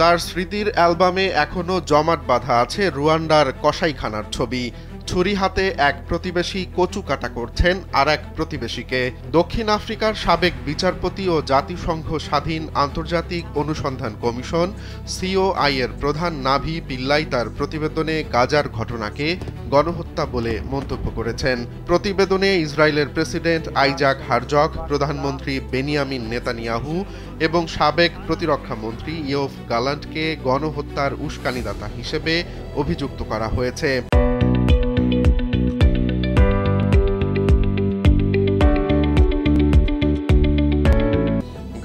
তার স্মৃতির অ্যালবামে এখনো জমাট বাঁধা আছে রুয়ান্ডার কসাইখানার ছবি। ছুরি হাতে এক প্রতিবেশী কচু কাটা করছেন আর এক প্রতিবেশীকে। দক্ষিণ আফ্রিকার সাবেক বিচারপতি ও জাতিসংঘ স্বাধীন আন্তর্জাতিক অনুসন্ধান কমিশন সিওআই এর প্রধান নাভি পিল্লাই তার প্রতিবেদনে গাজার ঘটনাকে গণহত্যা বলে মন্তব্য করেছেন। প্রতিবেদনে ইসরায়েলের প্রেসিডেন্ট আইজাক হারজগ, প্রধানমন্ত্রী বেনিয়ামিন নেতানিয়াহু এবং সাবেক প্রতিরক্ষা মন্ত্রী ইয়োভ গালান্টকে গণহত্যার উস্কানিদাতা হিসেবে অভিযুক্ত করা হয়েছে।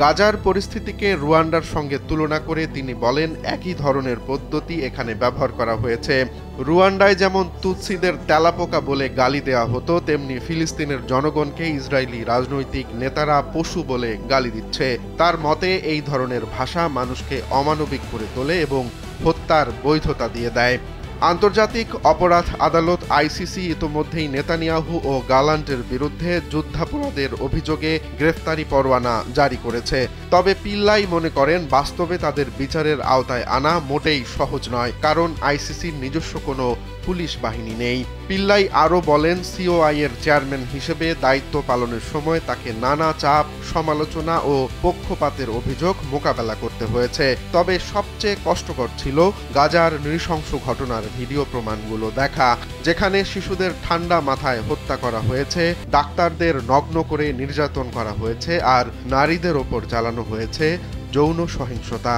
গাজার পরিস্থিতিকে রুয়ান্ডার সঙ্গে তুলনা করে তিনি বলেন, একই ধরনের পদ্ধতি এখানে ব্যবহার করা হয়েছে। রুয়ান্ডায় যেমন তুতসিদের তেলাপোকা বলে গালি দেওয়া হতো, তেমনি ফিলিস্তিনের জনগণকে ইসরায়েলি রাজনৈতিক নেতারা পশু বলে গালি দিচ্ছে। তার মতে এই ধরনের ভাষা মানুষকে অমানবিক করে তোলে এবং হত্যার বৈধতা দিয়ে দেয়। আন্তর্জাতিক অপরাধ আদালত আইসিসি ইতোমধ্যেই নেতানিয়াহু ও গালান্টের বিরুদ্ধে যুদ্ধাপরাধের অভিযোগে গ্রেফতারি পরোয়ানা জারি করেছে। তবে পিল্লাই মনে করেন, বাস্তবে তাদের বিচারের আওতায় আনা মোটেই সহজ নয়, কারণ আইসিসির নিজস্ব কোনো পুলিশ বাহিনী নেই। পিল্লাই আরও বলেন, সিওআই এর চেয়ারম্যান হিসেবে দায়িত্ব পালনের সময় তাকে নানা চাপ, সমালোচনা ও পক্ষপাতের অভিযোগ মোকাবেলা করতে হয়েছে। তবে সবচেয়ে কষ্টকর ছিল গাজার নৃশংস ঘটনার ভিডিও প্রমাণগুলো দেখা, যেখানে শিশুদের ঠান্ডা মাথায় হত্যা করা হয়েছে, ডাক্তারদের নগ্ন করে নির্যাতন করা হয়েছে আর নারীদের ওপর চালানো হয়েছে যৌন সহিংসতা।